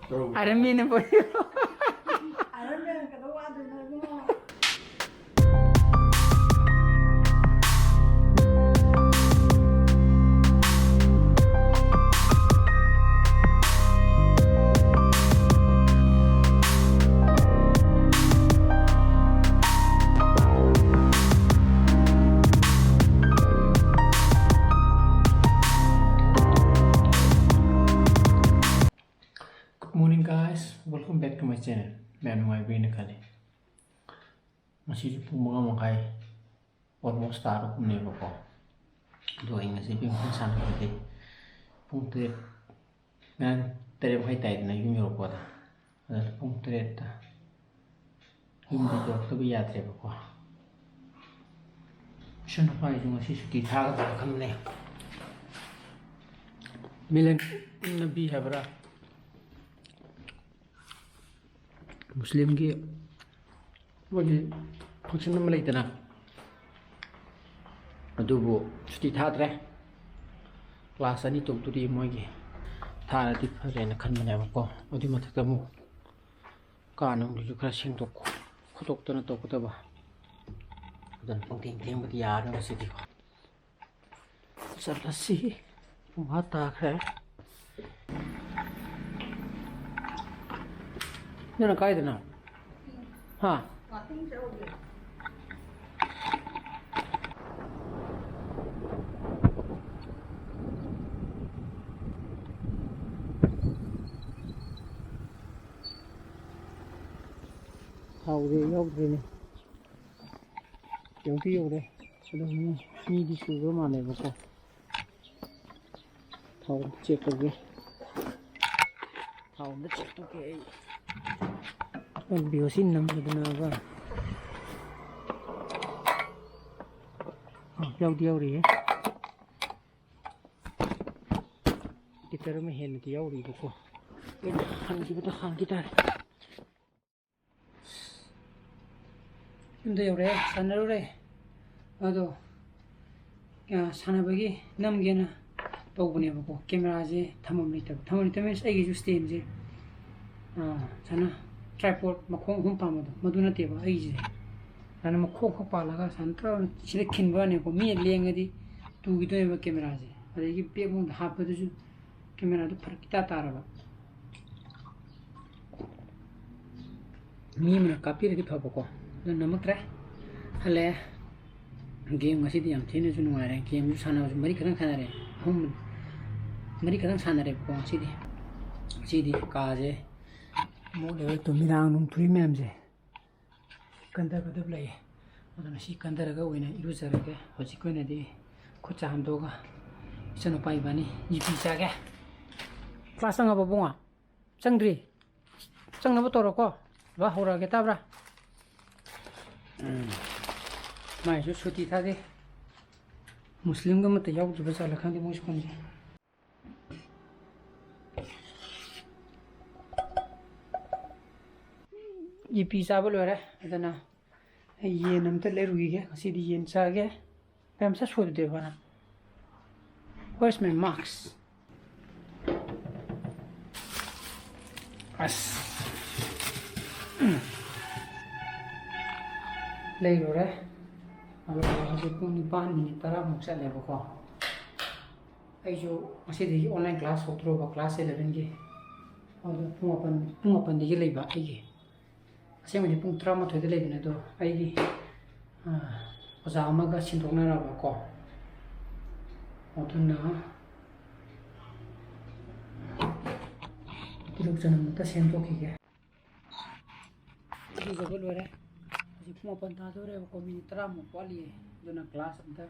I don't mean it for you. I don't mean cái đó tôi nói đúng không? Morning guys, welcome back to my channel. I'm my way nakali. Masih pun mga makai almost taruh pun ni bapa. Doing nasi pun sana kali. Pun tu ngan terima kasih na yung Europe dah. Ada pun tu ta. Yung di jauh tu biar terima bapa. Siapa apa yang masih suki thang kan ni. Milen nabi habra. Muslim की वही function में लेते ना अदुबो छुट्टी थाद्रे class अनि तोक्तुरी मोइगे थारदि foreign खनमनेबको अदि मथक मु कानों जो खरा सिंगतोक खतोक्तन तोकतबा अदन पंथिंग थेंबदि यार नसिदि को सरलसी वहा ताखरे Nana kaya na? Ha? Hầu đi dâu đi nè. Giống cái dâu đây. Sau đó mi đi xuống cái màn này vào coi. Hầu chết được kìa. Hầu nó chết được kìa. Còn biểu xin nằm ở bên nào vâng dâu điêu đi thì tớ mới hẹn thì dâu đi của cô bên hàng gì bắt hàng kita 근데 요래 산으로래 나도 야 산업이 남게나 또 보내보고 카메라지 탐험을 때문에 애기 주스 때문에 sana tripod makhong hum pamado maduna teba aije sana makhong kho palaga santra sile khinba ne ko mi lengadi tu gi do camera je ade gi pe mon hap do ju camera do farak ta taraba mi mena copy ri phabo ko namak ra hale game ngasi di am thine ju nuai re game ju sana ju mari khana khana re hum mari khana sana re ko sidi ka je Mau lewat tu Mirang-Mahum three members. Kandar kadar lagi. Ada nasi kandar agak wena ilu cara ke. Hojik wena di kucah ham doga. Isan apa ibani jipi saga. Kelas apa bunga? Sangri. Sang nama toroko. Wah hora kita bra. Mai tu cuti tadi. Muslim ka mata jauh juga salah kan di musim ni. ये pizza बोलो रे इतना ये नमते ले रुई के सीधी ये इंसान के हम सब छोड़ दे बना Where's my mask? As ले लो रे अब जो पुनी पान मिनट तरह मुझसे ले बको आई जो सीधी ऑनलाइन क्लास होती है क्लास 11 के और पुंग अपन दिखे ले बा आई Asyik pun trauma tu itu lagi na tu, ayi, pasal amaga sintok na raba ko, atau na, tidak jangan mata sintok kiki. Ini jauh luar ya, asyik pun apa entah tu ya, ko mini trauma kuali, dona kelas entah,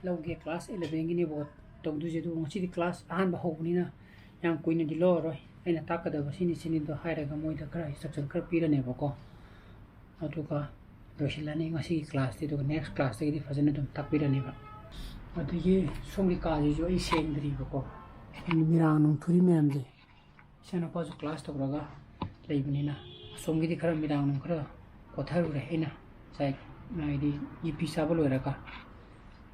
lauge kelas 11 ini buat, tok tu jadi masih di kelas, bahau ni na, yang kuini di luar, ini tak ada sini tu hai raga moi dah kerai, section kerpira ni boko. Aduga roshilani ngasi class ti to next class ti fazana dum takpirani ba adigi somri kaji jo I sendri bako Mirang-Mahum thuri mem je sana pa class to raga leibni na somgi di khara Mirang-Mahum khara kotharu re ina sai nai di ipi sabalo raka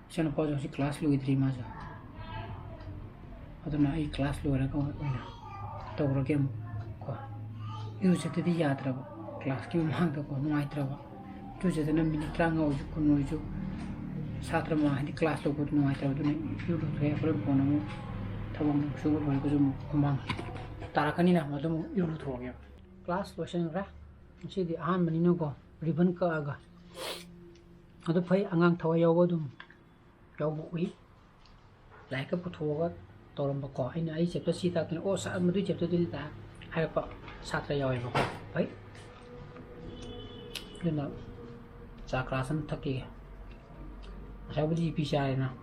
sana pa jo class lo idri ma ja aduna I class lo raka ina to rogem ko 이루set들이 야더라고 클래스기 망하고 누아이더라고 주제는 미니트랑가 오주 군오주 사트라마 한디 클래스 로고 누아이더라고 두네 이루도에 그런 보는 타봉 수고 벌고 좀 금방 따라가니나 뭐도 이루도 오게 클래스 로션라 시디 아한만이노고 리본 까가 아도 파이 안강 타와 여고도 여보이 라이크 부토가 또름바고 아이나 아이 챕터 시다더니 오 사무도 챕터들이다 하여가 사트라 여이고 파이 그나 자 클래스는 특기 아버지 비샤이나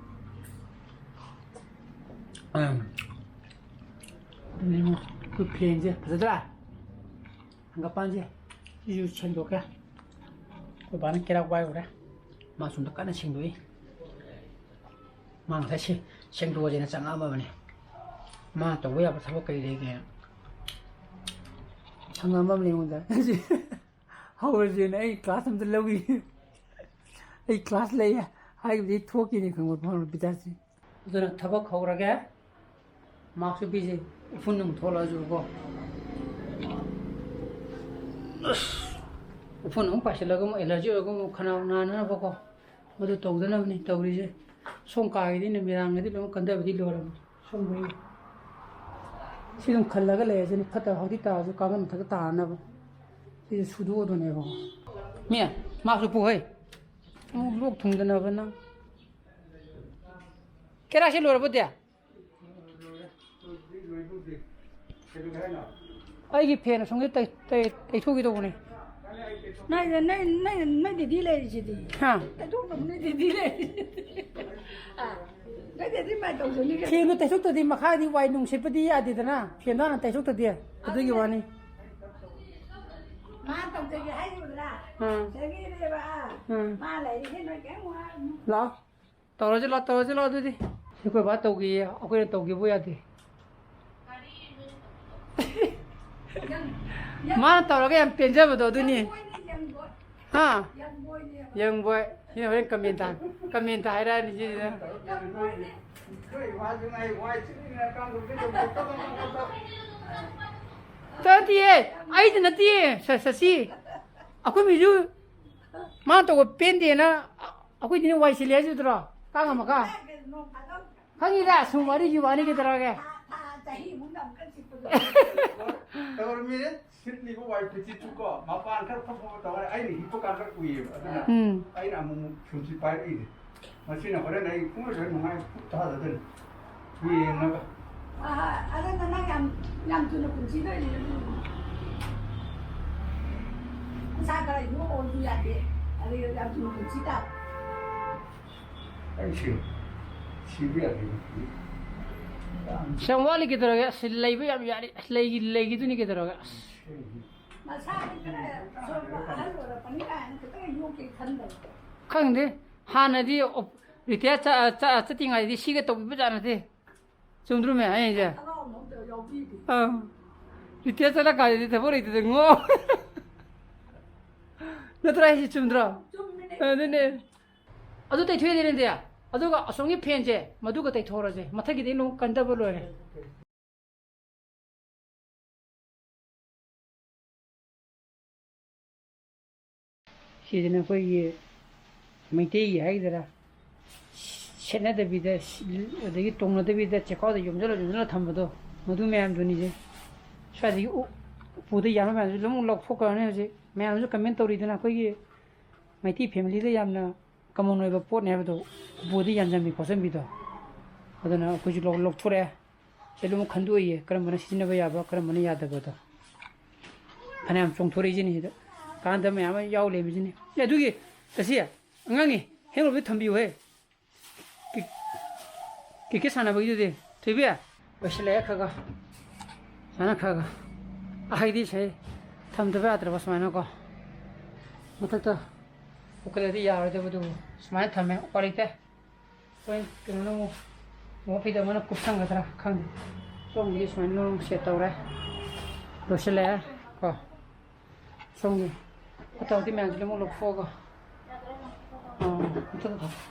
근데 그 플레인제 받아들아 한가판지 유 천도가 그 많은 게라고 봐요 그래 마순도 까는 친구이 망 사실 생도가 전에 짱아마네 마또 왜 아파 사고 그래 이게 짱아마네 온다 하워지네 이 클래스도 러기 이 클래스 레야 하이비 토끼니 그거 보는 비자지 저는 타박 하고라게 막수 비지 분능 돌아주고 분능 빠실라고 뭐 엘러지하고 뭐 카나 나나 보고 모두 동전하니 떠우리지 손가락이 미랑이 너무 건데버디 로라 손이 지금 칼라가 내지니 파다 어디 따서 가면 다 따나 이제 수도도 내고 미야 막수 보해 록 동전하 버나 깨라시 로라 보대 아이기 폐는 송게 따이 토기도 보네 nay đi lên gì đi 하 tay thuốc đồng nay đi lên à nay đi mà đồng rồi như 폐는 따이 속도 디 마카디 와이 농 셰프디 아디더나 폐는 따이 속도 디 어디기 와니 mà tổng cái hay rồi là 응 sẽ cái này bà 응 mà lại cái nói cái hoa 라 떨어질라 어디디 이거 봐 떡이 어그래 떡이 뭐야 돼 마 떨어게 변잡아도 어디니 하 영보이 이거 왜 커멘트 하이라니 지네 tadi ai tu nanti sasi aku miju mana tu aku pendek na aku ini wajib lihat je terus kang apa kang ini dah semua di jiwa ni kita lagi Tawar mire sirni ko wai piti chuko mapan kar pho tawar ai ni hipo kan kar kui aduna ai na mu chumsi pai ri masina kore nai kuma re mu ngai ta da den wi na ka ada nana yang tu nak kunci dah ni saya kalau itu orang tu yang dia ada yang tu kunci dah ai shi biar ni semua ni kita lagi selai pun yang jadi lagi tu ni kita lagi masa itu so hal orang pernikahan kita yang ke khanda kang deh hana di ritiya tinggal di sini tu berjalan deh cuma me aja je kalau mau tu yang bibi ritiya cakap kali di tempat itu dengo nanti lagi cuma ni aduh tu cuci dia dia aduh kau songi penje madu kau tak thora je mata kita ini kanda berlo ni sih ni kau ye mesti ye hai dah cina dah bida lagi tongna dah bida cekau dah jumlah thamma tu madu macam tu ni je soalnya itu buat yang macam tu lemu lok fok ni je macam tu komen tahu dah kau ye mesti family dah yang na kamu nak buat ni apa tu buat yang jambi kosan bido ada na kau je lok thore jadi mu khandu ye kerana mana sih ni apa kerana mana yada betul mana am cong thore je ni je kan dah macam yau le je ni ya tu ke kasih enggak ni hengol betul thambi huai किके साना बगी दे थेबिया बसले खगा साना खगा आइदी छे थमदबा आद्र बस मानो को मतलब तो ओकले दी यार दे बदु स्माय थमे ओकलिते कोइन किनो मो फिदा मनो कुसंग गथरा खंग सोंगी स्माय नो सेतौरे बसले को सोंगी पताउती मैंजले मो लोक फोगो तो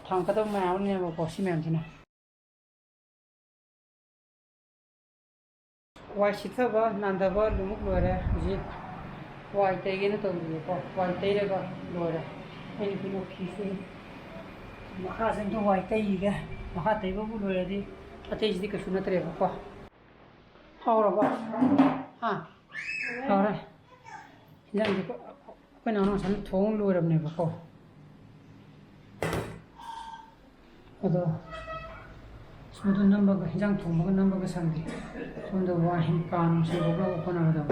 थांग का तो मैं आवने वो बॉसी मैंजने वाइट सीट था वो नंदा वो लुमुक लोरे जी wai tei cái nó tông gì có wai tei đây có rồi rồi anh cứ nộp phí phí mà khá xem cho wai tei gì cái mà khá tei bao nhiêu rồi đi tei gì cái số nó tệ có hao rồi có ha hao rồi giờ thì có cái nào nó sẵn thốn luôn rồi này có đó số number cái trang thùng cái number cái sang đi số đó wai hình can sẽ có bao nhiêu nào đó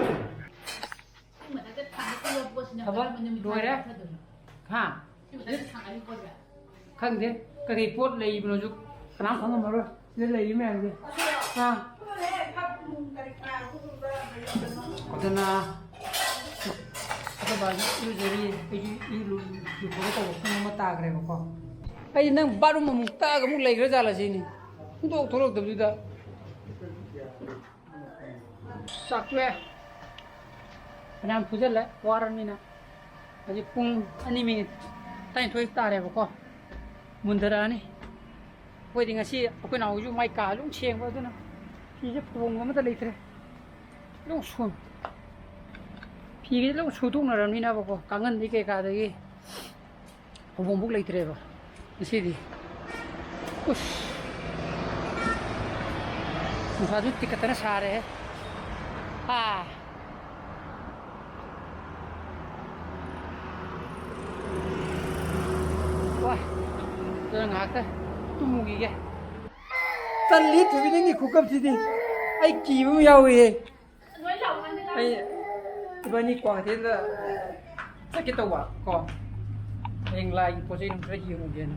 đuôi đấy ha khăn thế cái gì phốt lấy nó giúp cái nắm không mà rồi lấy mẹ gì ha còn là cái bài yêu gì yêu có cái mà ta cái này có cái năng bắt mà mục ta cái mục lấy cái ra là gì nè không tôi thổi được gì đó sắc về Nam phu lại waran mina aje pung ani minute tai thoi tare ba ko mundara ni poi dinga si ko na uju mai ka lung cheng ba duna phi je pung ma ta leitre lung sun phi ge lung su tung na ram ni na ba ko kangan ni ke ka da gi bong buk leitre ba si di ush sa du tikatana sare ha wah, tôi ngạc thế, tôi mua gì kìa, tân lý thì cái gì cũng cầm gì đi, ai kỳ với nhau gì, ai, bây giờ quảng thế là, cái tàu à, còn, anh lại có gì nó rất nhiều người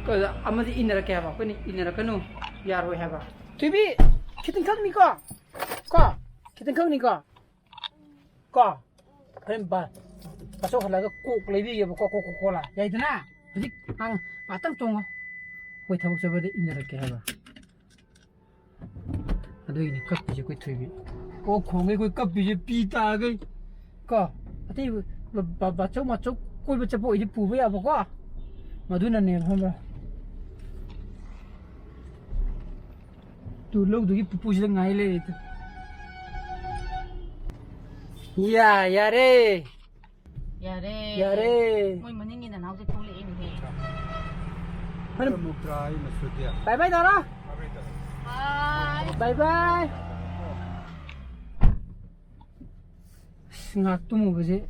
cái, amma đi in ra cái apa, cái này in ra cái nu, giờ rồi hả bà, tôi biết, cái tiếng khóc ní có, cái tiếng khóc ní có, phải không bà? Pasok halaga cook lady ya coca cola ya itu na jadi ang patang tongo wait habuk sabade inara ke haba ado ini kap je koi thuibi o khonge koi kap je pi ta gai ko ati ba chau ma chau koi ba chapo idi pu ba ya ba ko maduna ne hamba tu log du pu je ngai le itu ya re Yare. Moi meningin na nauze tuli ini he. Bye bye Dara. Bye. Bye. Ngak tumu baje.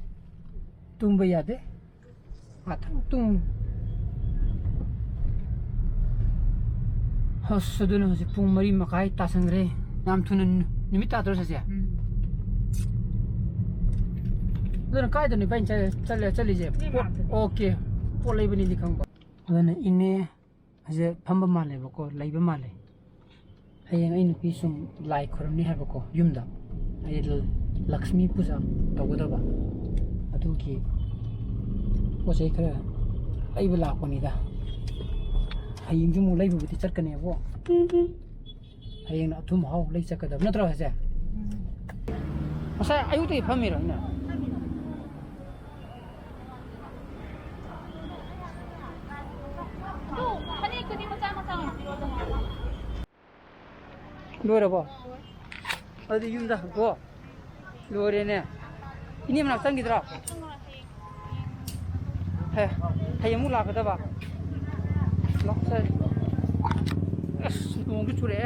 Tum baya de. Atang tum. Hasudun hasi pung mari makai tasangre. Nam tunan nimit ta terus saja. Dona kai dona bain chale je okay po lei bani dikang ba dona ine je phamba male ba ko leiba male hayang ai nupi sum lai khoram ni ha ba ko yumda ai lakshmi puja tawda ba adu ki po sei khara ai ba la ko ni da hayang ju mu leiba bi char kane bo hayang na thum hau lei chakada na tra ha je asa ayu te phami ra na Lore ba adi yum da go lore ne ini mana sang gidra he haymu la ka ba nok sa nong du chure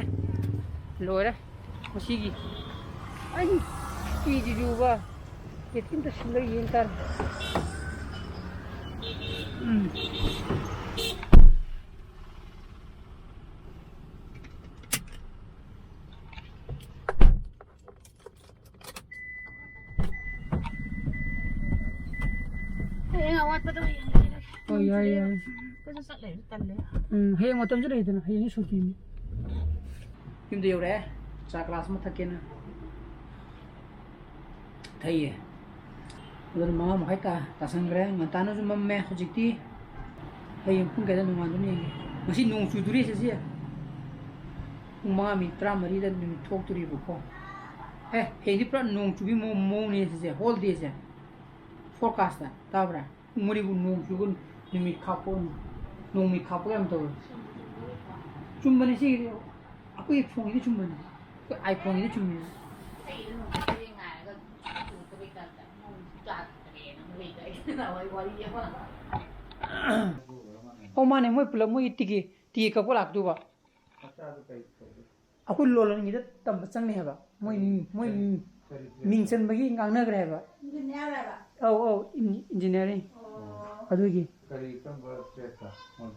lore masigi ai ki ji ju ba yetin ta silai yin tar oh iya Cái sắc để tần đấy. Hay mà tâm rất là thế này, hay như số tiền. Kim điều đấy, sa class mà thắc na. Thấy rồi mà hay cả ta sang cái mà ta nó dùng mắm mè trực tiếp. Hay cũng cái đó nó ngon đấy. Mà xin nung chui turi gì mà mình tram mà đi đến mình thuốc turi bốc. Hay đi plan nung chui mô này gì whole day gì. Forecast ta bra. Muri bu nung chui con mình khapon nung mình khap cái em thôi. Cuma ni sih, aku iPhone ini cuma, iPhone ini cuma. Oh man, I'm going to play tiki couple up to what? I could loll and get them some have means and beginning I never have. Oh, engineering. Adugi.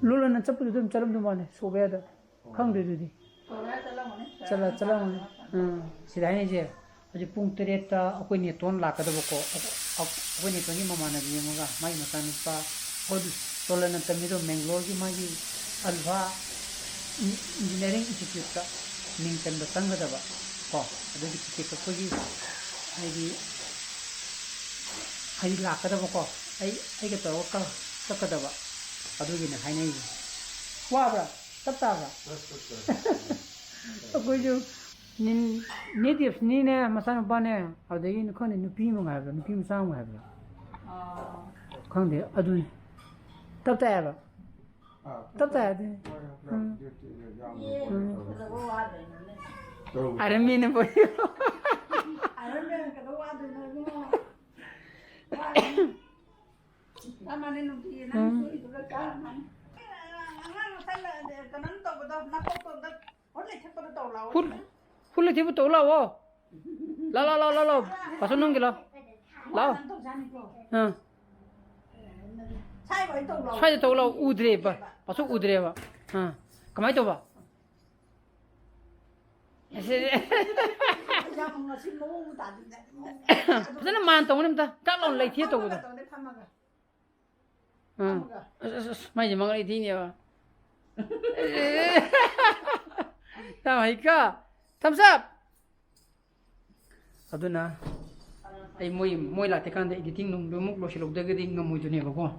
Lolan and Chapu them tell them the money, so bad. Come to the Chala. Sidanaja. The Puntereta, when you turn like a book, when you turn him a man of Yamaga, my mechanic, Solan and Tamido, Manglori, my Alva Engineering Institute, Minkan the Tangadaba. Oh, I don't take a pretty I lack at the book. I get the Oka, Sakadaba. I do in a high name. Wabra, Tatava. You natives Nina, Masana Bane, are they in the corner in the Pim have and Pim Sound have. Come there, I do. Tata. I don't mean about you. I don't know. I'm an enemy. I'm the car. Full of people to allow. La. Pasanungila. La. Try to allow Udreba. Pasu Udreva. Come out over. Then a man told him that on late here to my Mangalitinia. Thumbs up. Aduna. I muy like the kind of editing no mook of the getting a mood never go.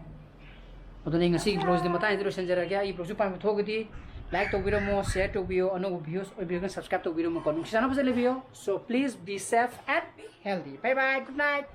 Opening a sea blows the Mata and Jaraga, Prosupan with Togati, like to video more, share to video, or no views, or you can subscribe to video more. So please be safe and be healthy. Bye bye, good night.